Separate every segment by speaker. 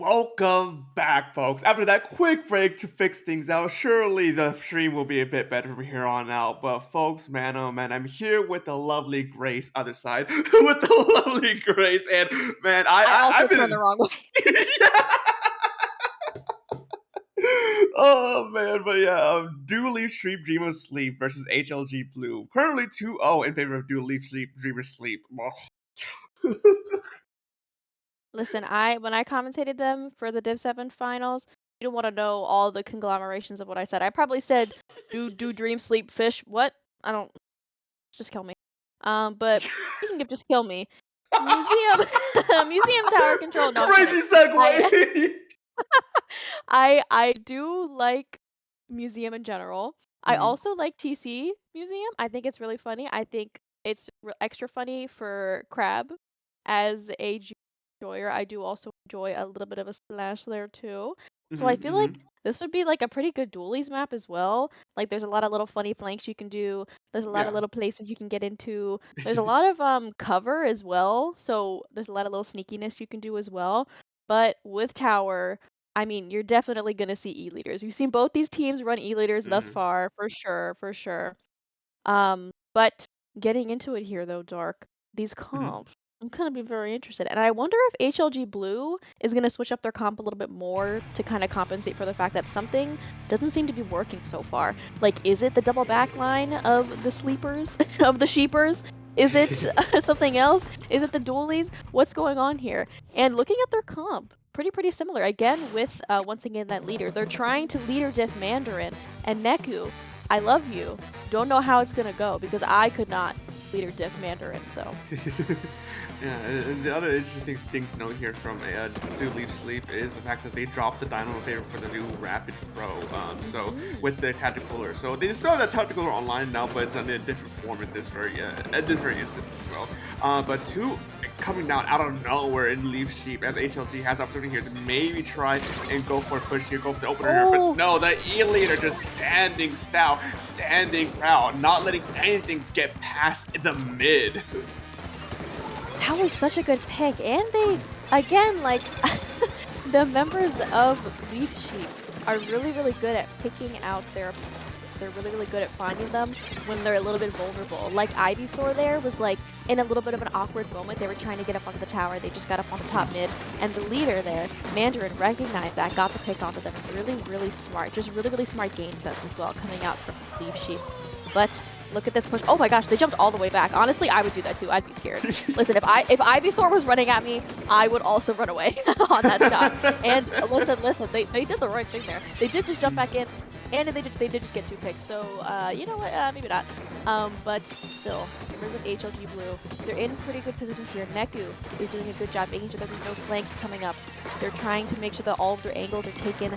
Speaker 1: Welcome back, folks. After that quick break to fix things out, surely the stream will be a bit better from here on out. But folks, man, oh man, I'm here with the lovely Grace, other side, with the lovely Grace, and man,
Speaker 2: I also
Speaker 1: I've
Speaker 2: turned the
Speaker 1: been,
Speaker 2: wrong way.
Speaker 1: yeah. Oh man, but yeah, Do Leaf Sleep Dreamer Sleep versus HLG Blue. Currently 2-0 in favor of Do Leaf Sleep Dreamer Sleep.
Speaker 2: Listen, when I commentated them for the Div 7 finals, you don't wanna know all the conglomerations of what I said. I probably said, "Do dream, sleep, fish." What? I don't just kill me. But speaking of just kill me, museum museum tower control. No, I'm kidding.
Speaker 1: Crazy
Speaker 2: I
Speaker 1: segue.
Speaker 2: I do like museum in general. I
Speaker 1: Mhm.
Speaker 2: also like TC museum. I think it's really funny. I think it's extra funny for Crab. As a enjoyer, I do also enjoy a little bit of a slash there too. So I
Speaker 1: Mhm,
Speaker 2: feel like
Speaker 1: mhm.
Speaker 2: this would be like a pretty good dualies map as well. Like there's a lot of little funny flanks you can do. There's a lot of
Speaker 1: Yeah.
Speaker 2: little places you can get into. There's a lot of cover as well. So there's a lot of little sneakiness you can do as well. But with tower, I mean, you're definitely gonna see E-leaders. You've seen both these teams run E-leaders thus
Speaker 1: Mhm,
Speaker 2: far, for sure, for sure. But getting into it here though, Dark, these
Speaker 1: mhm.
Speaker 2: comps, I'm gonna be very interested. And I wonder if HLG Blue is gonna switch up their comp a little bit more to kind of compensate for the fact that something doesn't seem to be working so far. Like, is it the double back line of the sleepers, of the sheepers? Is it something else? Is it the dualies? What's going on here? And looking at their comp, pretty similar. Again, with once again that leader. They're trying to leader diff Mandarin and Neku. I love you. Don't know how it's gonna go because I could not leader diff Mandarin, so.
Speaker 1: Yeah, and the other interesting thing to note here from Do Leaf Sleep is the fact that they dropped the Dynamo favor for the new Rapid Pro. So
Speaker 2: Mhm.
Speaker 1: with the Tacticooler, so they still have that Tacticooler online now, but it's in a different form at this very instance as well. But two coming down out of nowhere in Leaf Sheep as HLG has opportunity here to maybe try and go for a push here, go for the opener here, but
Speaker 2: Oh,
Speaker 1: no, the E-leader just standing stout, standing proud, not letting anything get past the mid.
Speaker 2: that was such a good pick. And they, again, like, the members of Leaf Sheep are really good at picking out their opponents. They're really good at finding them when they're a little bit vulnerable. Like Ivysaur there was like in a little bit of an awkward moment. They were trying to get up onto the tower. They just got up on the top mid. And the leader there, Mandarin, recognized that, got the pick off of them. Really smart. Just really smart game sense as well coming out from Leaf Sheep. But look at this push. Oh my gosh, they jumped all the way back. Honestly, I would do that too. I'd be scared. Listen, if Ivysaur was running at me, I would also run away on that shot. And listen, they did the right thing there. They did just jump back in, and they did just get 2 picks. So you know what? Maybe not. But still, members of HLG Blue, they're in pretty good positions here. Neku is doing a good job making sure that there's no flanks coming up. They're trying to make sure that all of their angles are taken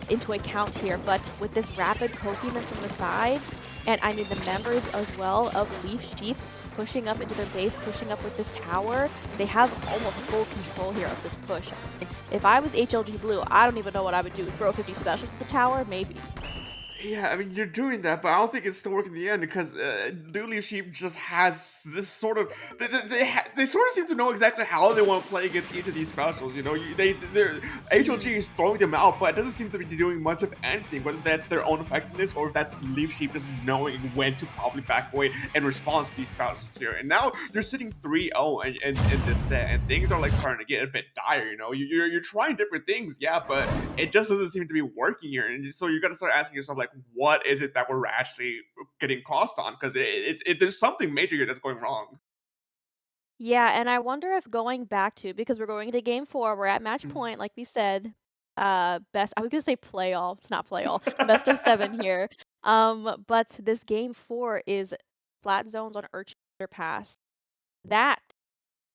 Speaker 2: into account here. But with this rapid poking them from the side, and I mean the members as well of Leaf Sheep pushing up into their base, pushing up with this tower, they have almost full control here of this push. If I was HLG Blue, I don't even know what I would do. Throw 50 specials at the tower? Maybe.
Speaker 1: Yeah, I mean, you're doing that, but I don't think it's still working in the end because Dooley Sheep just has this sort of they sort of seem to know exactly how they want to play against each of these specials. You know, they're HLG
Speaker 2: Mhm.
Speaker 1: is throwing them out, but it doesn't seem to be doing much of anything. Whether that's their own effectiveness or if that's Leaf Sheep just knowing when to probably back away in response to these specials here. And now you're sitting 3-0 in this set, and things are like starting to get a bit dire. You know, you're trying different things, yeah, but it just doesn't seem to be working here. And so you got to start asking yourself, like, what is it that we're actually getting crossed on? Because there's something major here that's going wrong.
Speaker 2: Yeah, and I wonder if going back to because we're going into game 4, we're at match
Speaker 1: Mhm.
Speaker 2: point, like we said, best I was gonna say play all, it's not play all, best of 7 here. But this game 4 is flat zones on Urchin Pass. That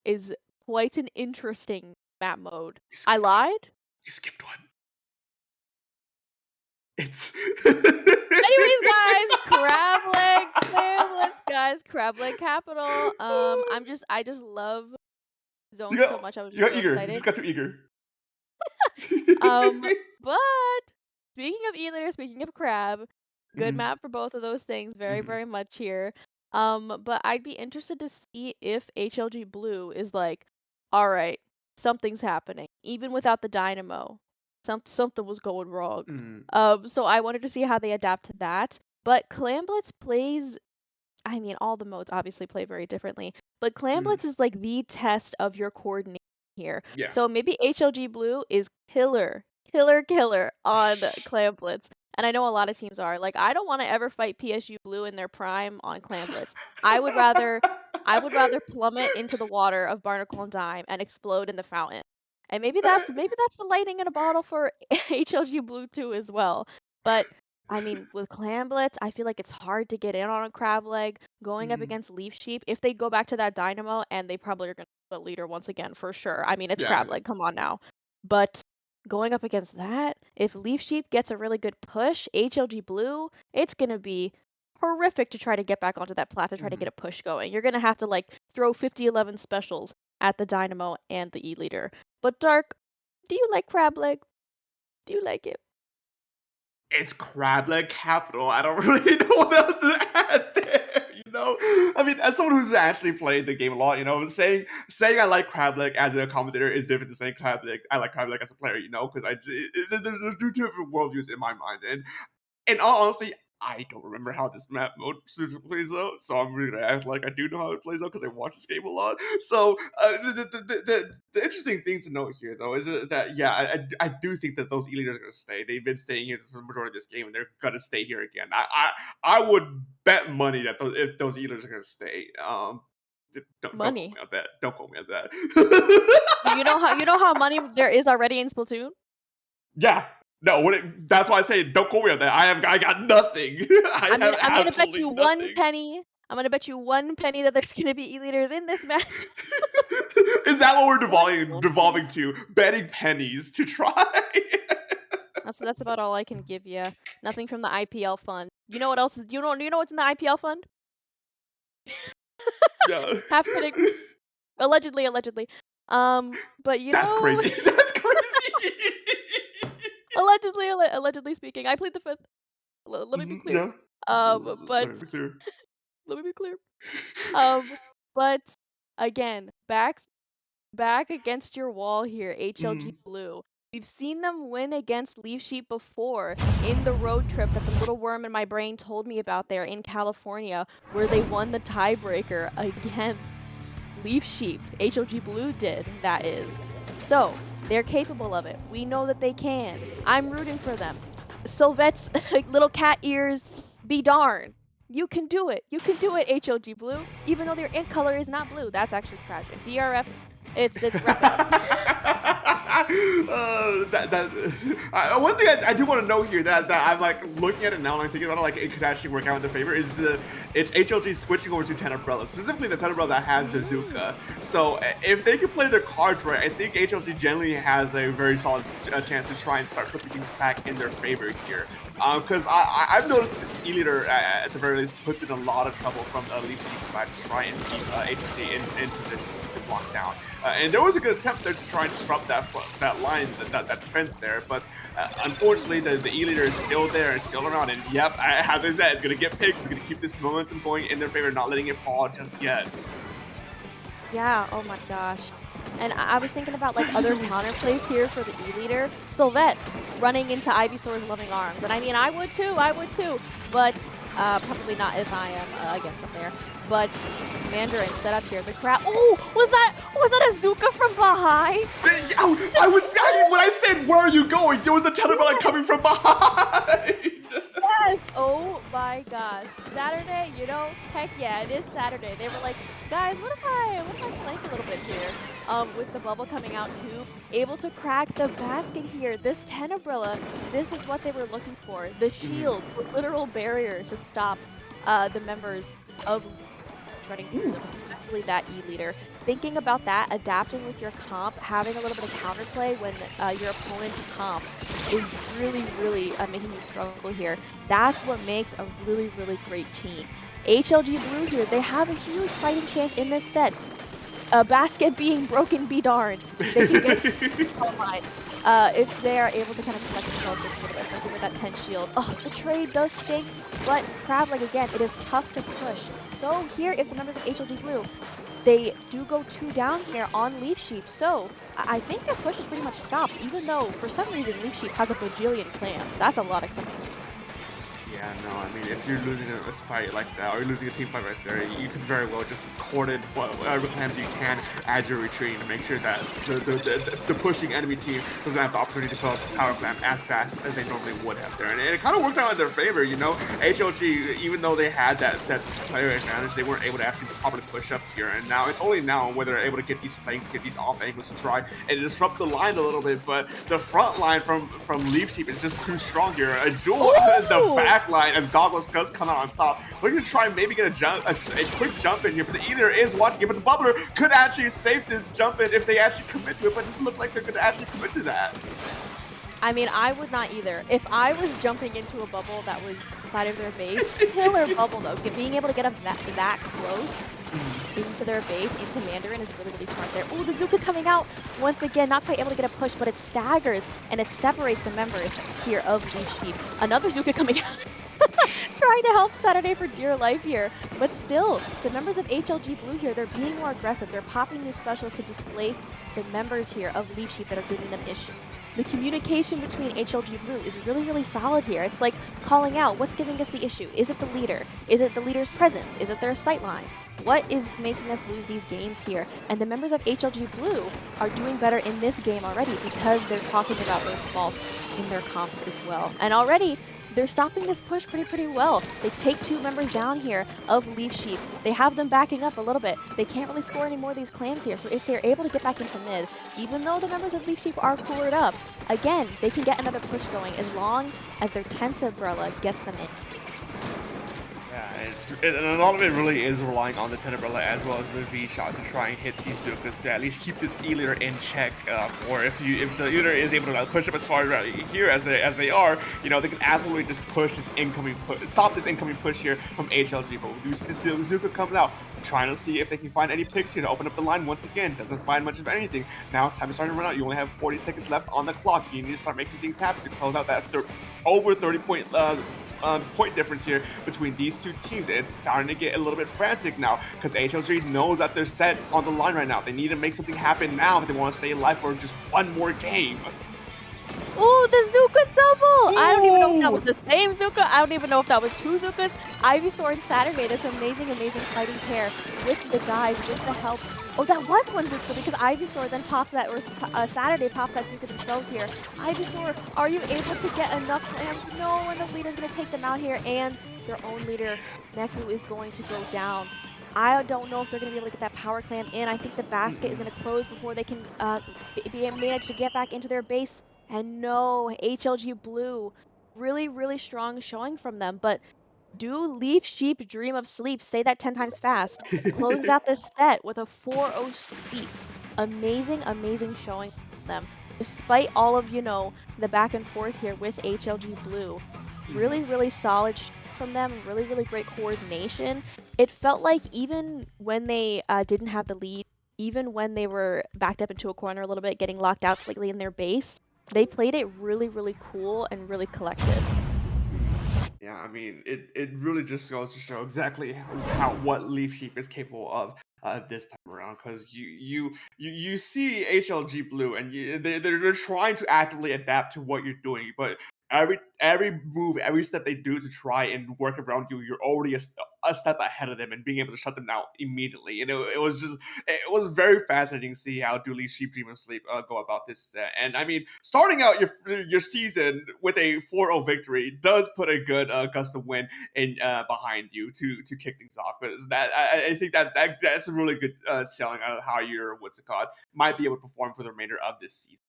Speaker 2: is quite an interesting map mode.
Speaker 1: You
Speaker 2: I
Speaker 1: skipped one.
Speaker 2: lied?
Speaker 1: You skipped one. It's
Speaker 2: Anyways, guys, crab leg tablets, guys, crab leg capital. I just love
Speaker 1: you
Speaker 2: zones
Speaker 1: got
Speaker 2: so much. I was
Speaker 1: you
Speaker 2: just
Speaker 1: got
Speaker 2: so
Speaker 1: eager. You
Speaker 2: excited.
Speaker 1: just got too eager.
Speaker 2: But speaking of either, speaking of crab, good
Speaker 1: Mhm.
Speaker 2: map for both of those things.
Speaker 1: Mhm.
Speaker 2: Very much here. But I'd be interested to see if HLG Blue is like, all right. something's happening. Even without the dynamo, something was going wrong.
Speaker 1: Mm,
Speaker 2: So I wanted to see how they adapt to that. But Clan Blitz plays, I mean, all the modes obviously play very differently, but Clan
Speaker 1: mm,
Speaker 2: Blitz is like the test of your coordination here.
Speaker 1: yeah.
Speaker 2: So maybe HLG Blue is killer on Clan Blitz. And I know a lot of teams are. Like, I don't want to ever fight PSG Blue in their prime on Clan Blitz. I would rather I would rather plummet into the water of Barnacle and Dime and explode in the fountain. And maybe that's the lightning in a bottle for HLG Blue too as well. But I mean, with Clan Blitz, I feel like it's hard to get in on a crab leg going up
Speaker 1: Mm,
Speaker 2: against Leaf Sheep. If they go back to that Dynamo, and they probably are going to the leader once again for sure. I mean, it's
Speaker 1: yeah.
Speaker 2: crab leg. Come on now. But going up against that, if Leaf Sheep gets a really good push, HLG Blue, it's going to be horrific to try to get back onto that plat to try to
Speaker 1: Mhm.
Speaker 2: get a push going. You're going to have to like throw 50-11 specials at the Dynamo and the E leader. But Dark, do you like crab leg? Do you like it?
Speaker 1: It's crab leg capital. I don't really know what else to add there. I mean, as someone who's actually played the game a lot, saying I like crab leg as a commentator is different than saying crab leg I like crab leg as a player. Because there's two different worldviews in my mind, and in all honesty, I don't remember how this map mode specifically plays out, so I'm really gonna act like I do know how it plays out because I watch this game a lot. So the interesting thing to note here, though, is that yeah, I do think that those e-leaders are gonna stay. They've been staying here for the majority of this game, and they're gonna stay here again. I would bet money that if those e-leaders are gonna stay. Don't quote
Speaker 2: Money.
Speaker 1: me on that. Don't quote me on that.
Speaker 2: You know how money there is already in Splatoon?
Speaker 1: Yeah. No, that's why I say don't quote me on that. I got nothing. I have
Speaker 2: I'm gonna bet
Speaker 1: absolutely
Speaker 2: you one
Speaker 1: nothing.
Speaker 2: penny. I'm gonna bet you one penny that there's gonna be e-leaders in this match.
Speaker 1: Is that what we're
Speaker 2: One
Speaker 1: devolving
Speaker 2: gold penny.
Speaker 1: devolving to? Betting pennies to try.
Speaker 2: That's about all I can give you. Nothing from the IPL fund. You know what else is? You know what's in the IPL fund?
Speaker 1: Yeah.
Speaker 2: Half kidding. Allegedly. But
Speaker 1: That's crazy. That's crazy.
Speaker 2: allegedly speaking, I plead the fifth. Let me be clear.
Speaker 1: Yeah. Let
Speaker 2: But
Speaker 1: me be clear.
Speaker 2: let me be clear. Um, but again, back against your wall here, HLG
Speaker 1: Mhm.
Speaker 2: Blue. We've seen them win against Leaf Sheep before in the road trip that the little worm in my brain told me about there in California, where they won the tiebreaker against Leaf Sheep. HLG Blue did, that is. So, they're capable of it. We know that they can. I'm rooting for them. Sylvette's little cat ears, be darned. You can do it. You can do it, HLG Blue. Even though their ink color is not blue. That's actually tragic. DRF, it's wrap it up.
Speaker 1: One thing I do want to note here that I'm like looking at it now and I'm thinking about it like it could actually work out in their favor is it's HLG switching over to 10 umbrella, specifically the 10 umbrella that has the Zuka. So if they can play their cards right, I think HLG generally has a very solid chance to try and start flipping things back in their favor here. Because I've noticed that this E-leader at the very least puts in a lot of trouble from the Leaf Sheep side to try and keep HLG in position to block down. And there was a good attempt there to try and disrupt that line, that defense there, but unfortunately the E-leader is still there and still around, and yep, as I said, it's going to get picked, it's going to keep this momentum going in their favor, not letting it fall just yet.
Speaker 2: Yeah, oh my gosh. And I was thinking about like other counterplays here for the E-leader. Sylvette running into Ivysaur's loving arms. And I mean, I would too. But probably not if I am against them there. But Mandarin set up here. The crowd. Oh, was that a Zuka from behind?
Speaker 1: When I said, where are you going? There was a Tetherbell coming from behind.
Speaker 2: Yes! Oh my gosh. Saturday, heck yeah, it is Saturday. They were like, guys, what if I flank a little bit here? With the bubble coming out too, able to crack the basket here. This 10 umbrella, this is what they were looking for. The shield, the literal barrier to stop the members of running through them, especially that E-leader. Thinking about that, adapting with your comp, having a little bit of counterplay when your opponent's comp is really making you struggle here. That's what makes a really great team. HLG Blue here, they have a huge fighting chance in this set. A basket being broken, be darned. They can get online if they are able to kind of protect themselves a little bit, especially with that 10 shield. Oh, the trade does stink, but Crab, like again, it is tough to push. So here, if the members of HLG Blue they do go 2 down here on Leaf Sheep, so I think their push is pretty much stopped, even though for some reason Leaf Sheep has a bajillion clams. That's a lot of clams.
Speaker 1: Yeah, no, I mean, if you're losing a fight like that, or you're losing a team fight right there, you could very well just coordinate whatever clams you can as you're retreating to make sure that the pushing enemy team doesn't have the opportunity to pull out the power clam as fast as they normally would have there. And it kind of worked out in their favor, you know? HLG, even though they had that player advantage, they weren't able to actually properly push up here. And now, it's only now whether they're able to get these flanks, get these off angles to try and disrupt the line a little bit, but the front line from Leaf Sheep is just too strong here. A duel in the back line as Goggles does come out on top. We're gonna try and maybe get a quick jump in here, but the either is watching it, but the bubbler could actually save this jump in if they actually commit to it, but it doesn't look like they're gonna actually commit to that.
Speaker 2: I mean, I would not either. If I was jumping into a bubble that was inside of their base, killer bubble though, being able to get up that close into their base, into Mandarin is really, really smart there. Ooh, the Zuka coming out once again, not quite able to get a push, but it staggers and it separates the members here of Leaf Sheep. Another Zuka coming out. Trying to help Saturday for dear life here. But still, the members of HLG Blue here, they're being more aggressive. They're popping these specials to displace the members here of Leaf Sheep that are giving them issue. The communication between HLG Blue is really, really solid here. It's like calling out what's giving us the issue. Is it the leader? Is it the leader's presence? Is it their sightline? What is making us lose these games here? And the members of HLG Blue are doing better in this game already because they're talking about those faults in their comps as well. And already, they're stopping this push pretty well. They take 2 members down here of Leaf Sheep. They have them backing up a little bit. They can't really score any more of these clams here, so if they're able to get back into mid, even though the members of Leaf Sheep are coolered up, again, they can get another push going as long as their tent umbrella gets them in.
Speaker 1: Yeah, and a lot of it really is relying on the Tenebella as well as the V shot to try and hit these Zukas to at least keep this E-leader in check. Or if the E-leader is able to push up as far here as they are, you know, they can absolutely just push this incoming push, stop this incoming push here from HLG. But we do see the Zuka comes out, trying to see if they can find any picks here to open up the line once again. Doesn't find much of anything. Now time is starting to run out. You only have 40 seconds left on the clock. You need to start making things happen to close out that over 30 point difference here between these two teams. It's starting to get a little bit frantic now because HLG knows that their set's on the line right now. They need to make something happen now if they want to stay alive for just one more game.
Speaker 2: Ooh, the Zuka double!
Speaker 1: Ooh.
Speaker 2: I don't even know if that was the same Zuka. I don't even know if that was 2 Zukas. Ivysaur and Saturday, this amazing fighting pair with the guys just to help. Oh, that was 1 Zuka because Ivysaur then popped that, or Saturday popped that Zuka themselves here. Ivysaur, are you able to get enough clams? No, and the leader's going to take them out here, and their own leader, Neku, is going to go down. I don't know if they're going to be able to get that power clam in. I think the basket is going to close before they can manage to get back into their base. And no, HLG Blue, really, really strong showing from them. But do Leaf Sheep dream of sleep? Say that 10 times fast. Closes out this set with a 4-0 sweep. Amazing showing from them. Despite all of, you know, the back and forth here with HLG Blue. Really, really solid from them. Really, really great coordination. It felt like even when they didn't have the lead, even when they were backed up into a corner a little bit, getting locked out slightly in their base, they played it really, really cool and really collective.
Speaker 1: Yeah, I mean, it really just goes to show exactly what Leaf Sheep is capable of this time around. Because you see HLG Blue, and they're trying to actively adapt to what you're doing, but every move, every step they do to try and work around you, you're already a step ahead of them and being able to shut them down immediately. And it was very fascinating to see how do Leaf Sheep Dream of Sleep go about this. And I mean, starting out your season with a 4-0 victory does put a good gust of wind in behind you to kick things off. Because I think that's a really good showing of how your might be able to perform for the remainder of this season.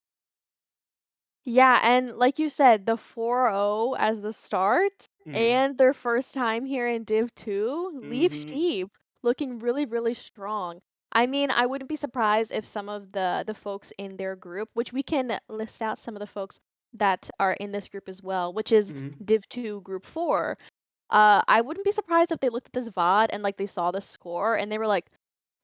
Speaker 2: Yeah, and like you said, the 4-0 as the start
Speaker 1: Mm-hmm.
Speaker 2: and their first time here in Div 2, Leaf
Speaker 1: Mm-hmm.
Speaker 2: Sheep looking really, really strong. I mean, I wouldn't be surprised if some of the folks in their group, which we can list out some of the folks that are in this group as well, which is
Speaker 1: Mm-hmm.
Speaker 2: Div 2 Group 4. I wouldn't be surprised if they looked at this VOD and like they saw the score and they were like,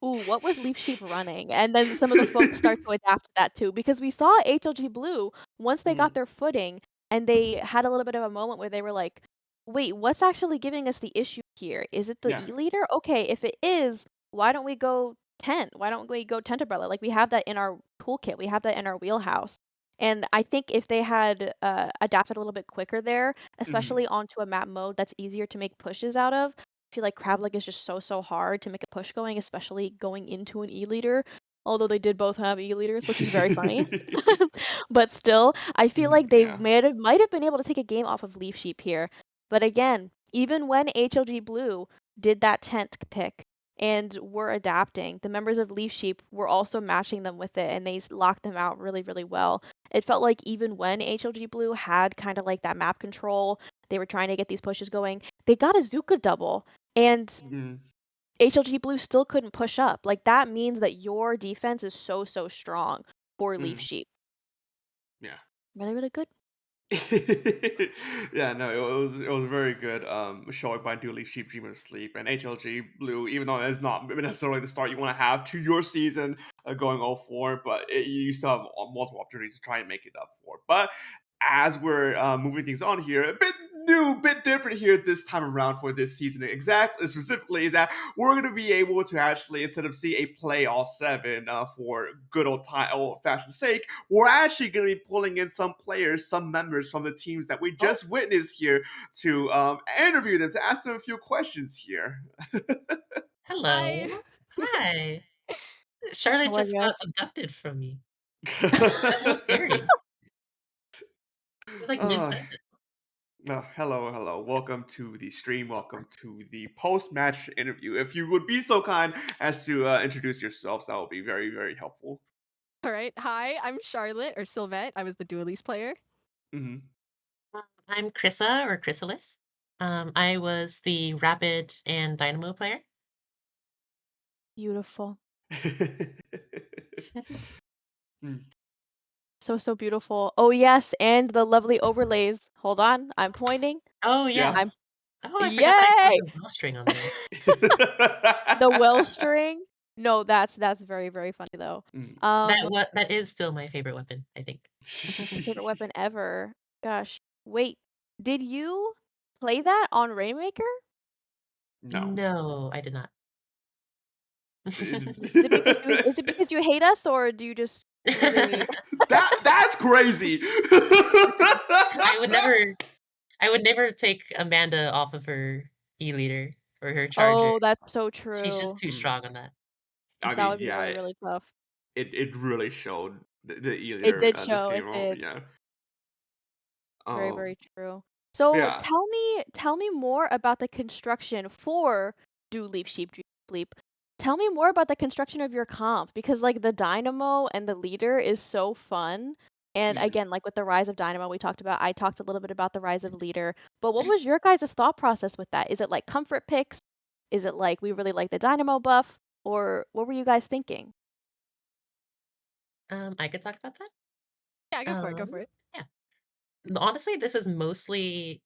Speaker 2: "Ooh, what was Leaf Sheep running?" And then some of the folks start to adapt to that too, because we saw HLG Blue once they got
Speaker 1: Mm-hmm.
Speaker 2: their footing and they had a little bit of a moment where they were like, "Wait, what's actually giving us the issue here? Is it the
Speaker 1: Yeah.
Speaker 2: E leader? Okay, if it is, why don't we go tent? Why don't we go tent umbrella? Like, we have that in our toolkit, we have that in our wheelhouse. And I think if they had, adapted a little bit quicker there,
Speaker 1: Mhm.
Speaker 2: especially onto a map mode that's easier to make pushes out of, I feel like Crab Leg is just so hard to make a push going, especially going into an E-liter, although they did both have E-liters, which is very funny. But still, I feel like they
Speaker 1: Yeah.
Speaker 2: might have been able to take a game off of Leaf Sheep here. But again, even when HLG Blue did that tent pick and were adapting, the members of Leaf Sheep were also matching them with it, and they locked them out really, really well. It felt like even when HLG Blue had kind of like that map control, they were trying to get these pushes going, they got a Zuka double, and
Speaker 1: Mhm.
Speaker 2: HLG Blue still couldn't push up. Like, that means that your defense is so, so strong for Leaf
Speaker 1: Mhm.
Speaker 2: Sheep.
Speaker 1: Yeah.
Speaker 2: Really, really good.
Speaker 1: Yeah, no, it was very good. Showing by Dooley Sheep Dream of Sleep and HLG Blue, even though it's not necessarily the start you want to have to your season going 0-4, but you still have multiple opportunities to try and make it up for. But as we're moving things on here, a bit new, bit different here this time around for this season. Exactly, specifically, is that we're going to be able to actually, instead of see a play all seven for good old fashioned sake, we're actually going to be pulling in some players, some members from the teams that we
Speaker 3: Oh,
Speaker 1: just witnessed here to interview them, to ask them a few questions here.
Speaker 3: hello.
Speaker 4: Hi.
Speaker 3: Hi. Charlotte
Speaker 2: How are
Speaker 3: just
Speaker 2: you guys?
Speaker 3: got abducted from me. That's a little scary. She's like
Speaker 1: uh,
Speaker 3: mid-sentence.
Speaker 1: hello, hello. Welcome to the stream. Welcome to the post-match interview. If you would be so kind as to introduce yourselves, that would be very, very helpful.
Speaker 4: All right. Hi, I'm Charlotte or Sylvette. I was the duelist player.
Speaker 1: Hmm.
Speaker 3: I'm Chrissa or Chrysalis. I was the Rapid and Dynamo player.
Speaker 2: Beautiful.
Speaker 1: Mm,
Speaker 2: So, so beautiful. Oh, yes, and the lovely overlays. Hold on, I'm pointing.
Speaker 3: Oh,
Speaker 1: yeah.
Speaker 2: I'm
Speaker 3: yes. Oh, I forgot that I still
Speaker 2: Yay!
Speaker 3: have the bowstring on there.
Speaker 2: The well string. No, that's very, very funny though.
Speaker 1: Mm.
Speaker 3: That is still my favorite weapon, I think.
Speaker 2: Favorite weapon ever. Gosh, wait, did you play that on Rainmaker?
Speaker 1: No.
Speaker 3: No, I did not.
Speaker 2: Is it because you hate us, or do you just really
Speaker 1: That's crazy.
Speaker 3: I would never I would never take Amanda off of her E-leader or her charger.
Speaker 2: Oh, that's so
Speaker 3: She's just
Speaker 2: true.
Speaker 3: too
Speaker 1: Mm.
Speaker 3: strong on that.
Speaker 1: I
Speaker 2: That
Speaker 1: mean,
Speaker 2: would be
Speaker 1: yeah,
Speaker 2: really, really tough.
Speaker 1: it really showed the
Speaker 2: It
Speaker 1: E-leader
Speaker 2: did
Speaker 1: this
Speaker 2: show,
Speaker 1: game
Speaker 2: it
Speaker 1: over.
Speaker 2: did.
Speaker 1: Yeah.
Speaker 2: Very,
Speaker 1: Um.
Speaker 2: very true. So
Speaker 1: Yeah.
Speaker 2: tell me more about the construction for Do Leaf Sheep Dream Sleep. Tell me more about the construction of your comp, because like the Dynamo and the leader is so fun. And
Speaker 1: Mhm.
Speaker 2: again, like with the rise of Dynamo we talked about, I talked a little bit about the rise of leader. But what was your guys' thought process with that? Is it like comfort picks? Is it like we really like the Dynamo buff? Or what were you guys thinking?
Speaker 3: I could talk about that.
Speaker 4: Yeah, go for it. Go
Speaker 3: Um,
Speaker 4: for it.
Speaker 3: yeah. Honestly, this is mostly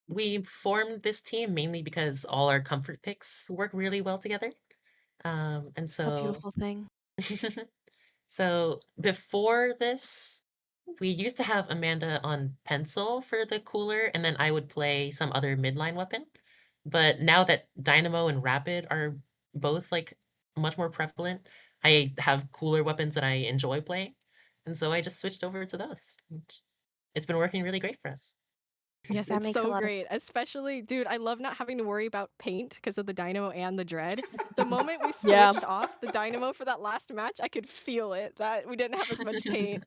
Speaker 3: we formed this team mainly because all our comfort picks work really well together. And
Speaker 2: A
Speaker 3: so
Speaker 2: beautiful thing.
Speaker 3: so before this, we used to have Amanda on pencil for the cooler, and then I would play some other midline weapon. But now that Dynamo and Rapid are both like much more prevalent, I have cooler weapons that I enjoy playing. And so I just switched over to those. And it's been working really great for us.
Speaker 2: Yes, that
Speaker 4: It's
Speaker 2: makes a
Speaker 4: so
Speaker 2: lot of
Speaker 4: great. Especially, dude, I love not having to worry about paint because of the Dynamo and the Dread. The moment we
Speaker 2: Yeah.
Speaker 4: switched off the Dynamo for that last match, I could feel it that we didn't have as much paint.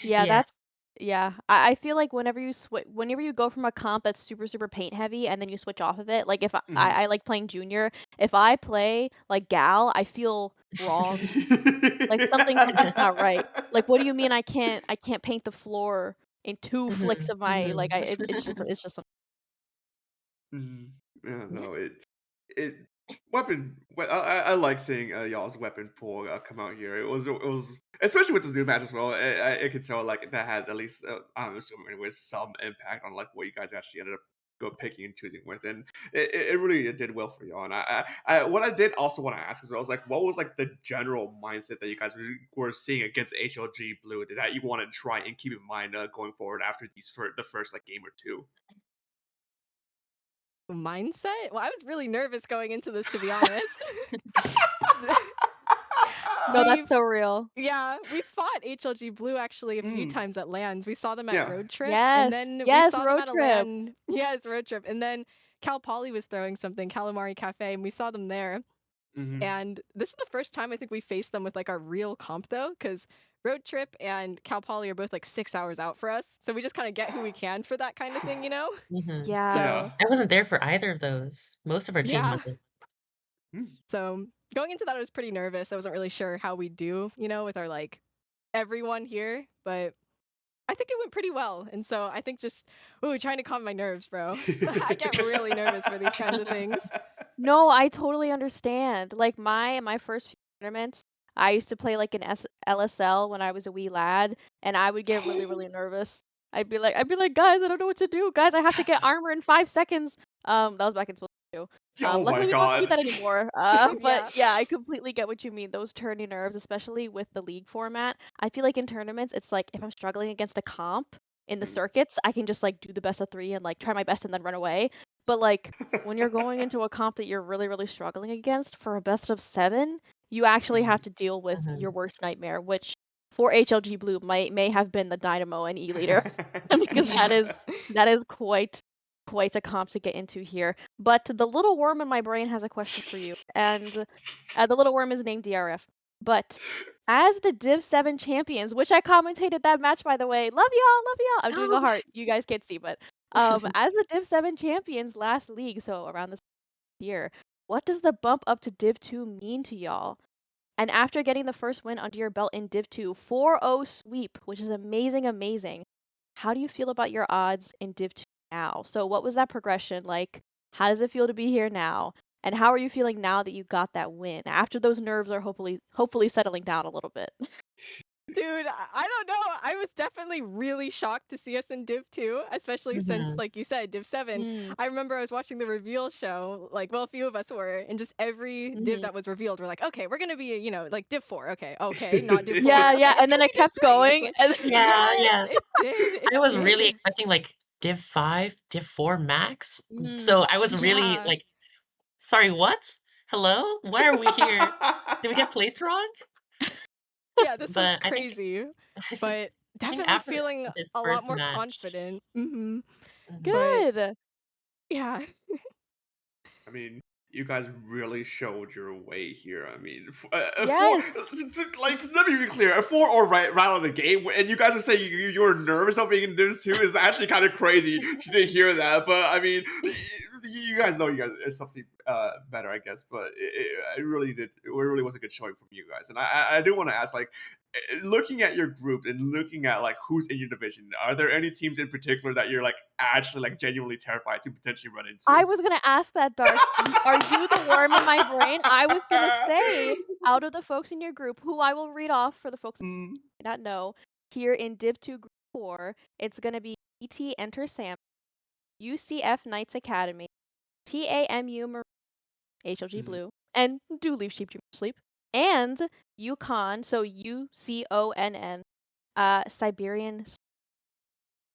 Speaker 2: Yeah,
Speaker 3: Yeah.
Speaker 2: that's yeah. I feel like whenever you go from a comp that's super, super paint heavy and then you switch off of it, like if
Speaker 1: Mhm.
Speaker 2: I like playing junior, if I play like Gal, I feel wrong. Like something's not right. Like, what do you mean I can't paint the floor in two flicks
Speaker 3: Mhm,
Speaker 2: of my like
Speaker 3: mhm.
Speaker 2: it's just
Speaker 1: Mhm. Yeah,
Speaker 3: Yeah.
Speaker 1: no, it I like seeing y'all's weapon pool come out here. It was especially with the Zoom match as well. I could tell like that had at least I'm assuming anyways some impact on like what you guys actually ended up go picking and choosing with, and it really did well for y'all. And what I did also want to ask as well was like what was like the general mindset that you guys were seeing against HLG Blue that you want to try and keep in mind going forward after the first like game or two.
Speaker 4: Mindset? Well, I was really nervous going into this, to be honest.
Speaker 2: No, that's
Speaker 4: We've
Speaker 2: so real.
Speaker 4: Yeah, we fought HLG Blue actually a few
Speaker 1: Mm,
Speaker 4: times at LANs. We saw them at
Speaker 1: yeah.
Speaker 4: Road Trip, and
Speaker 2: Yes,
Speaker 4: then we
Speaker 2: yes,
Speaker 4: saw them
Speaker 2: road
Speaker 4: at a
Speaker 2: trip.
Speaker 4: LAN. Yes, Road Trip. And then Cal Poly was throwing something, Calamari Cafe, and we saw them there.
Speaker 1: Hmm.
Speaker 4: And this is the first time I think we faced them with like our real comp though, because Road Trip and Cal Poly are both like 6 hours out for us. So we just kind of get who we can for that kind of thing, you know?
Speaker 3: Mhm.
Speaker 2: Yeah.
Speaker 1: Yeah.
Speaker 4: So
Speaker 3: I wasn't there for either of those. Most of our team
Speaker 4: yeah.
Speaker 3: wasn't.
Speaker 1: Mm.
Speaker 4: So going into that, I was pretty nervous. I wasn't really sure how we'd do, you know, with our like everyone here, but I think it went pretty well. And so I think just trying to calm my nerves, bro. I get really nervous for these kinds of things.
Speaker 2: No, I totally understand. Like my first few tournaments, I used to play like an LSL when I was a wee lad, and I would get really, really nervous. I'd be like, guys, I don't know what to do. Guys, I have to
Speaker 1: That's
Speaker 2: get armor in 5 seconds. That was back in Splatoon 2.
Speaker 1: oh my
Speaker 2: Luckily we don't have to do
Speaker 1: god.
Speaker 2: that anymore. But
Speaker 4: Yeah.
Speaker 2: yeah, I completely get what you mean. Those turny nerves, especially with the league format. I feel like in tournaments, it's like if I'm struggling against a comp in the
Speaker 1: Mm.
Speaker 2: circuits, I can just like do the best of 3 and like try my best and then run away. But like when you're going into a comp that you're really, really struggling against for a best of 7, you actually have
Speaker 1: Mhm.
Speaker 2: to deal with
Speaker 3: Mhm.
Speaker 2: your worst nightmare, which for HLG Blue may have been the Dynamo and E leader because that is quite a comp to get into here. But the little worm in my brain has a question for you, and the little worm is named DRF. But as the Div 7 champions, which I commentated that match by the way, love y'all, love y'all. I'm doing a
Speaker 3: Oh.
Speaker 2: heart. You guys can't see, but as the Div 7 champions last league, so around this year, what does the bump up to Div 2 mean to y'all? And after getting the first win under your belt in Div 2, 4-0 sweep, which is amazing, amazing. How do you feel about your odds in Div 2 now? So what was that progression like? How does it feel to be here now? And how are you feeling now that you got that win? After those nerves are hopefully settling down a little bit.
Speaker 4: Dude, I don't know. I was definitely really shocked to see us in Div 2, especially since,
Speaker 3: Mhm.
Speaker 4: like you said, Div 7.
Speaker 2: Mm,
Speaker 4: I remember I was watching the reveal show, like, well, a few of us were, and just every Div
Speaker 2: mhm.
Speaker 4: that was revealed, we're like, okay, we're gonna be, you know, like Div 4. Okay, okay, not Div 4.
Speaker 2: Yeah,
Speaker 4: Okay,
Speaker 2: yeah,
Speaker 4: it's
Speaker 2: and then
Speaker 4: gonna
Speaker 2: it
Speaker 4: be Div
Speaker 2: kept
Speaker 4: 3. It's
Speaker 2: going.
Speaker 4: like,
Speaker 2: And
Speaker 3: Yeah,
Speaker 4: yes,
Speaker 3: yeah.
Speaker 4: it did. It
Speaker 3: I was really
Speaker 4: did.
Speaker 3: expecting like Div 5, Div 4 max.
Speaker 2: Mm,
Speaker 3: So I was really
Speaker 4: Yeah.
Speaker 3: like, sorry, what? Hello? Why are we here? Did we get placed wrong?
Speaker 4: Yeah, this was
Speaker 3: But I think
Speaker 4: crazy, but
Speaker 3: I think
Speaker 4: definitely
Speaker 3: after
Speaker 4: feeling
Speaker 3: this
Speaker 4: a lot
Speaker 3: first
Speaker 4: more
Speaker 3: match,
Speaker 4: confident.
Speaker 3: mhm,
Speaker 4: But
Speaker 2: good.
Speaker 4: yeah.
Speaker 1: I mean, you guys really showed your way here. I mean, four,
Speaker 2: Yes.
Speaker 1: like, let me be clear, a 4 or right out of the game, and you guys are saying you were nervous about being in Div 2 is actually kind of crazy to hear that. But I mean, you guys know you guys are something better, I guess. But it really did. It really was a good showing from you guys. And I do want to ask, like, looking at your group and looking at like who's in your division, are there any teams in particular that you're like actually like genuinely terrified to potentially run
Speaker 2: I
Speaker 1: into?
Speaker 2: was gonna ask that, Dark. Are you the worm in my brain? I was gonna say, out of the folks in your group, who I will read off for the folks who
Speaker 1: Mm,
Speaker 2: may not know, here in Div 2 Group 4, it's gonna be ET Enter Sam, UCF Knights Academy, TAMU Marine, HLG
Speaker 1: mhm.
Speaker 2: Blue, and do leave sheep to sleep, and UConn, so UCONN, Siberian.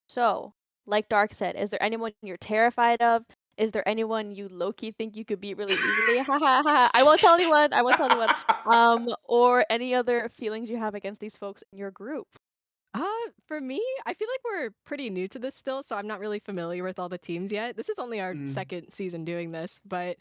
Speaker 2: So, like Dark said, is there anyone you're terrified of? Is there anyone you low-key think you could beat really easily? Ha ha ha. I won't tell anyone. I won't tell anyone. Or any other feelings you have against these folks in your group.
Speaker 4: Uh, for me, I feel like we're pretty new to this still, so I'm not really familiar with all the teams yet. This is only our
Speaker 1: Mm,
Speaker 4: second season doing this, but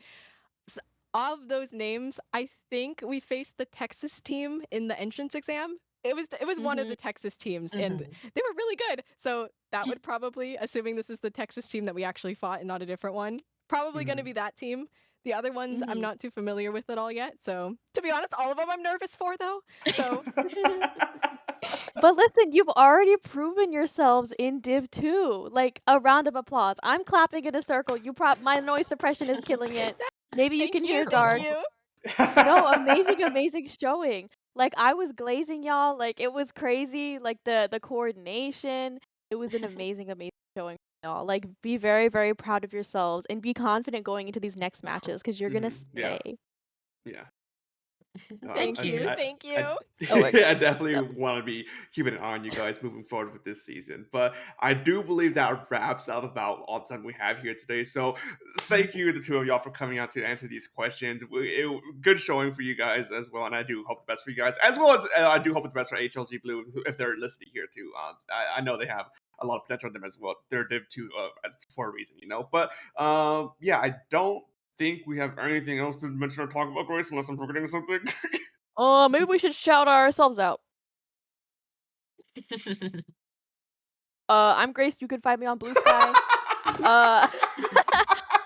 Speaker 4: s- of those names, I think we faced the Texas team in the entrance exam. It was one of
Speaker 2: Mhm.
Speaker 4: the Texas teams, and
Speaker 3: mhm,
Speaker 4: they were really good. So that would probably, assuming this is the Texas team that we actually fought and not a different one, probably going to
Speaker 1: mhm.
Speaker 4: be that team. The other ones I'm
Speaker 2: Mhm.
Speaker 4: not too familiar with at all yet. So to be honest, all of them I'm nervous for though. So
Speaker 2: But listen, you've already proven yourselves in Div 2. Like, a round of applause. I'm clapping in a circle. My noise suppression is killing it. Maybe you
Speaker 4: thank
Speaker 2: can
Speaker 4: you,
Speaker 2: hear
Speaker 4: thank
Speaker 2: Dark.
Speaker 3: Aw.
Speaker 4: you.
Speaker 2: No, amazing, amazing showing. Like I was glazing y'all. Like it was crazy. Like the coordination. It was an amazing, amazing showing from y'all. Like be very, very proud of yourselves and be confident going into these next matches because you're gonna
Speaker 1: Mhm. Yeah,
Speaker 2: slay.
Speaker 1: yeah.
Speaker 4: Thank you. Thank you.
Speaker 1: I definitely want to be keeping an eye on you guys moving forward with this season. But I do believe that wraps up about all the time we have here today. So thank you, the two of y'all, for coming out to answer these questions. Good showing for you guys as well, and I do hope the best for you guys, as well as I do hope the best for HLG Blue if they're listening here too. I know they have a lot of potential in them as well. They're Div 2 for a reason, you know. But yeah, I don't think we have anything else to mention or talk about, Grace, unless I'm forgetting something.
Speaker 2: Maybe we should shout ourselves out. I'm Grace. You can find me on Blue Sky.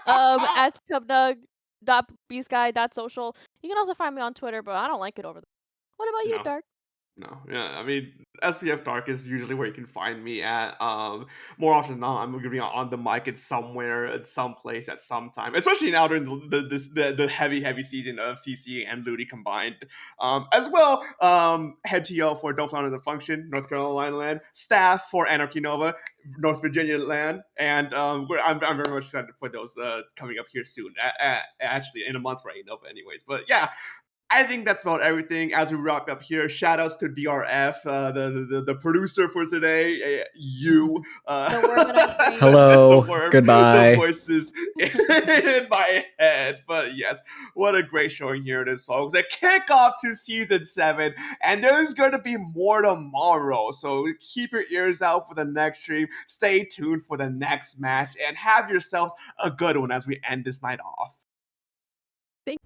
Speaker 2: At subnug.bsky.social. You can also find me on Twitter, but I don't like it over there. What about you,
Speaker 1: No.
Speaker 2: Dark?
Speaker 1: No, yeah, I mean, SPF Dark is usually where you can find me at. More often than not, I'm gonna be on the mic at somewhere, at some place, at some time. Especially now during the heavy season of CCA and Ludi combined. As well, head to yo for Don't Flounder the Function, North Carolina land. Staff for Anarchy Nova, North Virginia land, and I'm very much excited for those coming up here soon. Actually, in a month for Nova, anyways. But yeah. I think that's about everything as we wrap up here. Shout outs to DRF, the producer for today, you.
Speaker 2: The worm in our brain.
Speaker 5: Hello.
Speaker 1: The worm,
Speaker 5: Goodbye.
Speaker 1: The voices in my head. But yes, what a great showing here it is, folks. A kickoff to season 7, and there's going to be more tomorrow. So keep your ears out for the next stream. Stay tuned for the next match, and have yourselves a good one as we end this night off.
Speaker 4: Thank